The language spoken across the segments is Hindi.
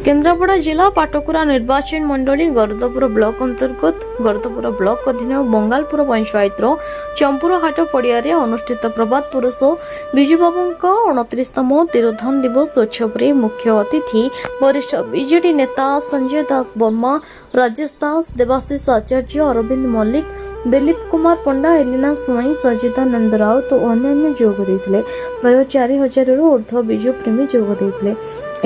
केन्द्रापड़ा जिला पाटकुरा निर्वाचन मंडली गरदपुर ब्लॉक अंतर्गत गरदपुर ब्लॉक अधीन बंगालपुर पंचायत चंपुरहाट पड़िया अनुष्ठित प्रभात पुरुष विजुबाबू 29तम तिरोधान दिवस उत्सव में मुख्य अतिथि वरिष्ठ बीजेडी नेता संजय दास वर्मा, राजेश दास, देवाशीष आचार्य, अरविंद मल्लिक, दिलीप कुमार पंडा, एलिना स्वाई, सजिता नंद राउत और अन्य जोग देते। प्राय 4000 ऊर्ध्व बिजु प्रेमी जोग देते।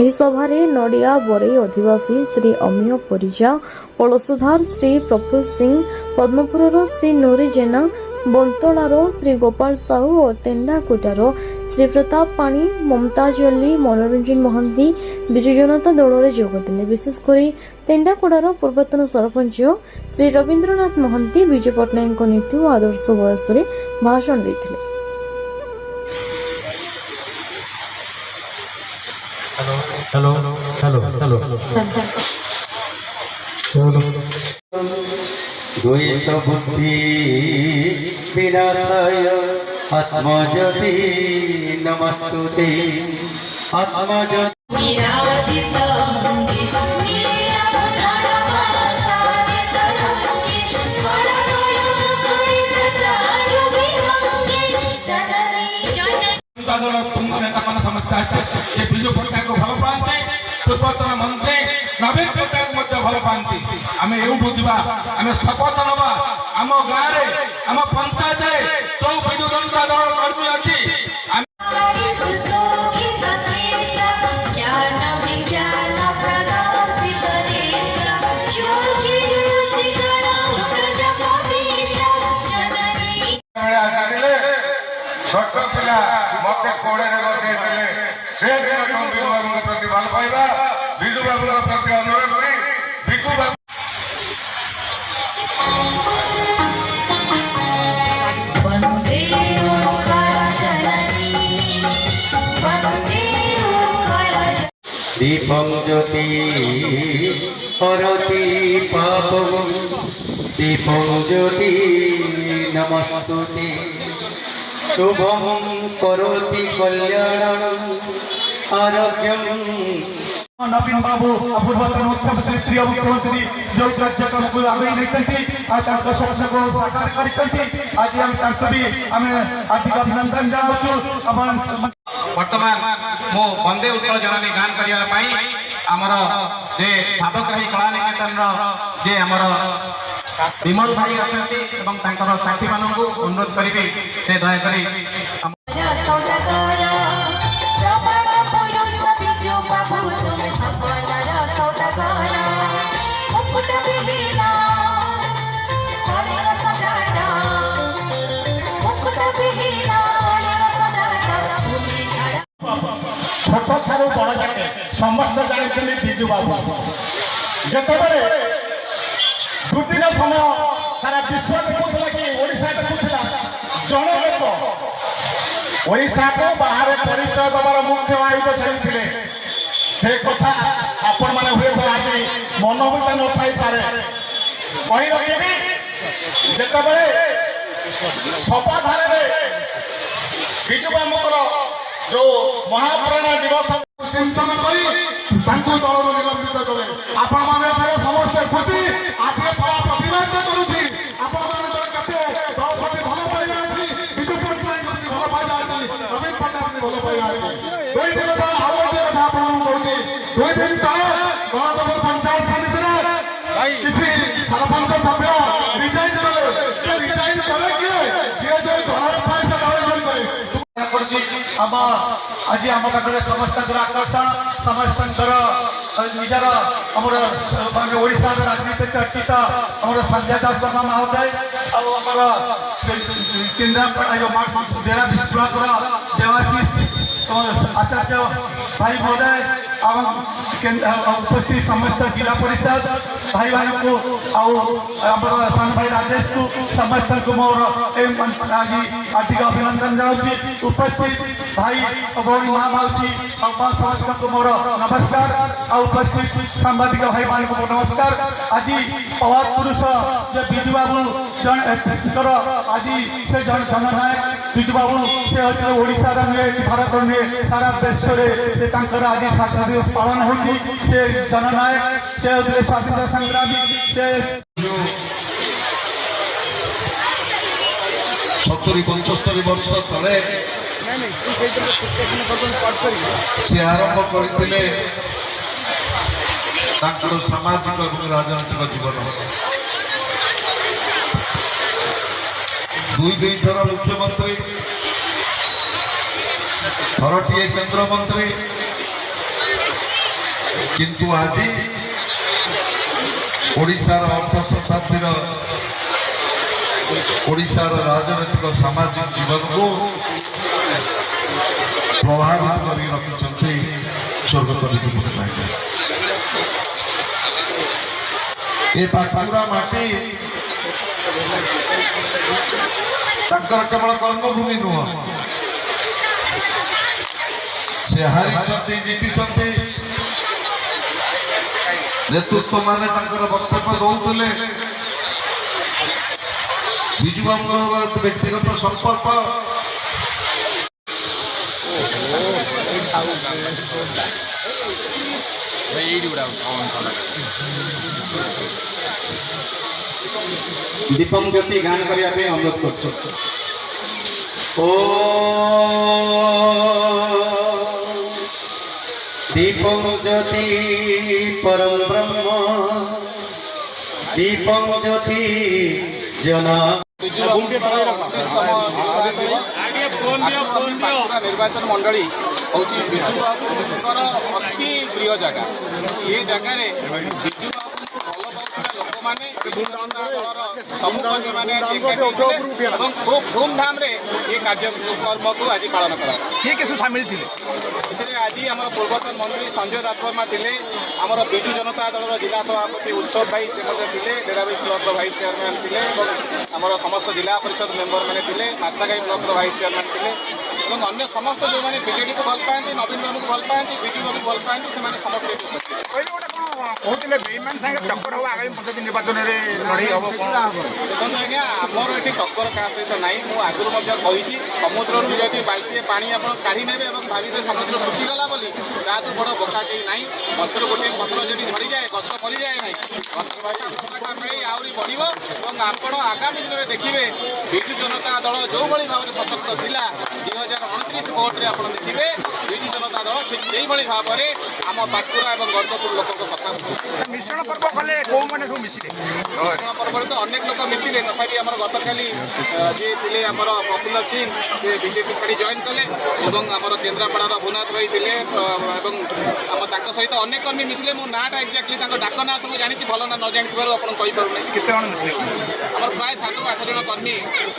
ଏହି ସଭାରେ ନଡ଼ିଆ ବରେଇ ଅଧିବାସୀ ଶ୍ରୀ ଅମିୟ ପରିଜା, ପଳସୁଧାର ଶ୍ରୀ ପ୍ରଫୁଲ୍ଲ ସିଂ, ପଦ୍ମପୁରର ଶ୍ରୀ ନୁରି ଜେନା, ବନ୍ତଳାର ଶ୍ରୀ ଗୋପାଳ ସାହୁ ଓ ତେଣ୍ଡାକୁଟାର ଶ୍ରୀ ପ୍ରତାପ ପାଣି, ମମତାଜ ଅଲ୍ଲୀ, ମନୋରଞ୍ଜନ ମହାନ୍ତି ବିଜୁ ଜନତା ଦଳରେ ଯୋଗଦେଲେ। ବିଶେଷକରି ତେଣ୍ଡାକୁଟାର ପୂର୍ବତନ ସରପଞ୍ଚ ଶ୍ରୀ ରବୀନ୍ଦ୍ରନାଥ ମହାନ୍ତି ବିଜୁ ପଟ୍ଟନାୟକଙ୍କ ନୀତି ଓ ଆଦର୍ଶ ବୟସରେ ଭାଷଣ ଦେଇଥିଲେ। हेलो हेलो हेलो द्वैष बुद्धि विनाशाय आत्मज्योति नमस्तुते आत्मज्योति पूर्वतन मंत्री नवीन पट्टनायक भल पाती आम यू बुझा आम शपथ नवा आम गाँव आम पंचायत जो विजु जनता दल कर्मी अच्छी छोट पिला मत कोड़े से विजु बाबू प्रति भल पाइबा विजु बाबू प्रति अनुरोध करी विजु बाबू दीपं ज्योति हरति पापं दीपं ज्योति नमस्तुते शुभं करोति कल्याणं आरोग्यं नवीन बाबू पूर्वतन मुख्यमंत्री प्रिय मुख्यमंत्री जो कार्यक्रम को आगे नहीं स्वप्न को साकार कर आज आम हार्दिक अभिनंदन जनाऊँ। बर्तमान मो वंदे उत्कल जननी गान करने आमर जे भावग्राही कला निकेतन जे आमर विमल भाई अच्छा साथी मानक अनुरोध करी से दयाकोरी छोट ठार बड़ जाए समस्त जानते विजु बाबू जितेबाला दुर्दिन समय सारा विश्व देखुला कि ओडिशा देखुला जड़े लोक ओडिशा को बाहर परिचय दबार मुख्य आयुध से से कथा आपण मैंने हुए तो आज मनोभूत न पाई पारे कही रखी जितेबाला सभाधार विजु बाबूर जो महाप्राण दिवस चिंतन कर दल निलंबित कले आपण मैंने समस्ते खुशी आज सभा प्रतिबाद करुच्ची दल प्रति भल पाइबा अच्छी विजु पट्टनायक प्रति भल पाइबा अच्छी नवीन पट्टनायक प्रति भल पाइबा अच्छी दुई दिन कथा आउ गोटे कथा आपको करुच्ची 2 दिन तले गणतंत्र पंचायत समिति किसी सरपंच सभ्य रिजाइन कले रिजाइन कले किए जे घर पैसा आज आम पाखे समस्त आकर्षण समस्त निजर आमर ओडिशा राजनीति चर्चित आमर संजय दास वर्मा महोदय आमर केन्द्रापड़ा जिला विश्वाकर देवाशीष आचार्य भाई महोदय उपस्थित समस्त जिला परिषद भाई मानू आमर सान भाई राजेश को समस्त को मोर आज हार्दिक अभिनंदन जनाऊँ। उपस्थित भाई भौणी माँ मौसी समस्त को मोर नमस्कार और उपस्थित सांबादिक भाई मान को नमस्कार। आज प्रभात पुरुष जो विजु बाबू आज से जननायक विजु बाबू से ओडिशा नुहे भारत नुहे सारा विश्व आज शासन दिवस पालन होची से जननायक से स्वाधीनता संग्रामी से 70-75 वर्ष तले से आरंभ करते सामाजिक और राजनैतिक जीवन दुई थर मुख्यमंत्री थरटीए केंद्र मंत्री किंतु आज ओडिशार अर्थ शताब्दीर ओडिशार राजनैतिक सामाजिक जीवन को प्रभावित कर रखिंट स्वर्गत विजु पट्टनायक ये पाटकुरा माटी केवल कर्मभूमि नुह से हारी जीति नेतृत्व मान वक्तव्य दौले विजु बाबू व्यक्तिगत संपर्क दीपम ज्योति गान करने अनुरोध कर दीपम ज्योति परम ब्रह्म दीपम ज्योति जना निर्वाचन मंडली हूँ विजु बाबू अति प्रिय जगह ये जगार विजु बाबू लोक मैंने सब कर्मी मैंने खूब धूमधाम रे ये कार्यक्रम को आज पालन करा किए सामिल थे आज आम पूर्वतन मंत्री संजय दासवर्मा थे आमर विजु जनता दल जिला सभापति उत्सव भाई से थे डेराबिश ब्लॉक भाइस चेयरमैन थे आमर समस्त जिला परिषद मेंबर मैंने थे मार्सागाई ब्लॉक भाइस चेयरमैन थे और अन्य समस्त जो मैंने बीजेडी को भल पाती नवीन बाबू को भल पाती विजु बाबू भल पाती से समस्त कहते बेईमान संगे टक्कर हम आगामी 15 दिन निर्वाचन में लड़ाई हम देखो आज्ञा आमर ये टक्कर क्या सहित ना मुझे कही समुद्र जदि बाल्टी पानी आप काढ़ी ने भावे समुद्र शुखीगला बोली तो बड़ बोका कहीं ना गचर गोटे पत्र जब झड़ी जाए गच मरी जाए ना मिले आहरी बढ़ आप आगामी दिन में देखिए विजु जनता दल जो भाई भाव में सशक्त था 2029 भोट्रे आप देखिए विजु जनता दल ठीक से भाव में आम पाटकुरा और गर्दपुर लोक कथा मिश्रण पर्व कले कौ मैंने सब मिसिले मिश्रण पर्व तो अनेक लोक मिसिले तथापि आम गत काली जी थे आम प्रफुल्ल सिंह से बीजेपी छाड़ी जॉइन कले और आम केन्द्रापड़ार भूनाथ भाई थे आम सहित अनेक कर्मी मिसिले मो नाटा एक्जाक्टली डाक ना सब जानी भल ना न जानी आपको कहीपर आम प्राय 7-8 जन कर्मी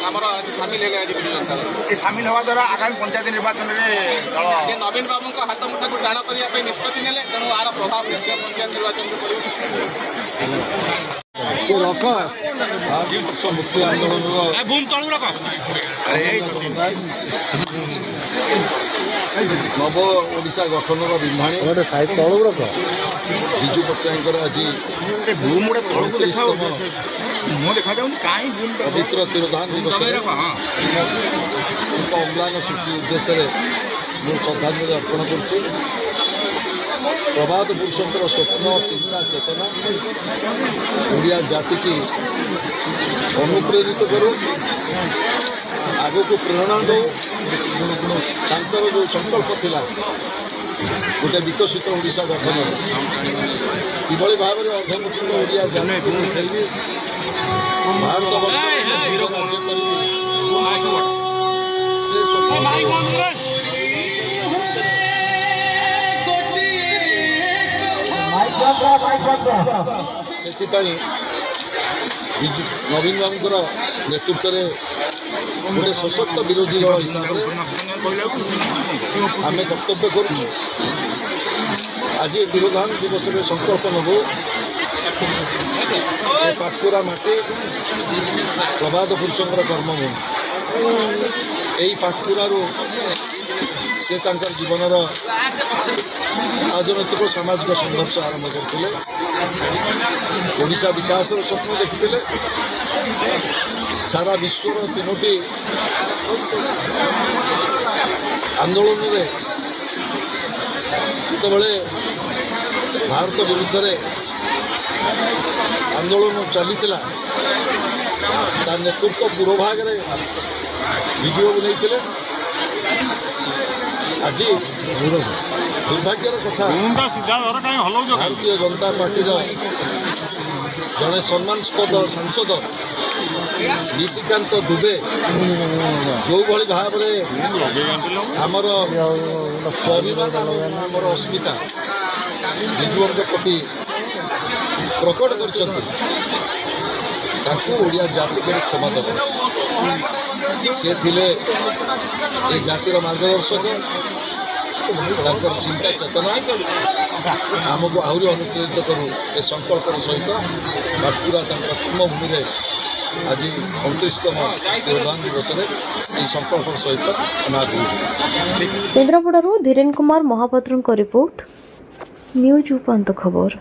आमर सामिल है आज विजु जनता दल सामिल हवा द्वारा आगामी पंचायत निर्वाचन में से नवीन बाबू हाथ मुठा को टाण करने निष्पत्ति ने तेणु आर प्रभाव निश्चय पंचायत निर्वाचन में मुक्ति आंदोलन नव ओडिशा गठन विधाणी विजु पट्टनायक आज पवित्र तिरोधान दिवस अम्लान सृष्टि उद्देश्य मुझे श्रद्धांजलि अर्पण कर प्रभात पुरुषों स्वप्न चिंता चेतना ओडिया जाति की अनुप्रेरित करूँ आग को प्रेरणा दो तांकर जो संकल्प थिला गोटे विकसित ओडिशा गठन किभली भाव में अधमुखित ओडिया जाति को खेली भारत वर्ष राज्य करी से स्वप्न से नवीन बाबूर नेतृत्व में गोटे सशक्त विरोधी दल हिसाब से आम कर्तव्य करुँ आज तिरोधान दिवस में संकल्प नबू पाटकुरा माटी प्रभात पुरुषों कर्मभूमि यही पाटकुरा से जीवन राजनैतिक सामाजिक संघर्ष आरंभ करते ओडिशा विकास स्वप्न देखते सारा विश्वर 3टी आंदोलन में ଯେତେବେଳେ ଭାରତ ବିରୁଦ୍ଧରେ ଆନ୍ଦୋଳନ ଚାଲିଥିଲା ତା ନେତୃତ୍ୱ ପୂର୍ବଭାଗରେ ବିଜୁବାବୁ ନେଇଥିଲେ। ଆଜି ଦୁର୍ଭାଗ୍ୟର କଥା ଭାରତୀୟ ଜନତା ପାର୍ଟିର ଜଣେ ସମ୍ମାନସ୍ପଦ ସାଂସଦ ନିଶିକାନ୍ତ ଦୁବେ ଯେଉଁଭଳି ଭାବରେ ଆମର ସ୍ୱାଭିମାନ ଏବଂ ଆମର ଅସ୍ମିତା ବିଜୁବାବୁଙ୍କ ପ୍ରତି ପ୍ରକଟ କରିଛନ୍ତି ତାଙ୍କୁ ଓଡ଼ିଆ ଜାତି କେବେ କ୍ଷମା ଦେବ। ସେ ଥିଲେ ଏ ଜାତିର ମାର୍ଗଦର୍ଶକ। ତାଙ୍କର ଚିନ୍ତା ଚେତନା ଆମକୁ ଆହୁରି ଅନୁପ୍ରେରିତ କରୁ ଏ ସଂକଳ୍ପର ସହିତ ବାଜପୁରା ତାଙ୍କର କର୍ମଭୂମିରେ ଆଜି 29ତମ ଯୋଗଦାନ ଦିବସରେ ଏହି ସଂକଳ୍ପର ସହିତ ଆମେ ଆଗକୁ କେନ୍ଦ୍ରାପଡ଼ାରୁ ଧୀରେନ କୁମାର ମହାପାତ୍ରଙ୍କ ରିପୋର୍ଟ ନ୍ୟୁଜ୍ ଉପାନ୍ତ ଖବର।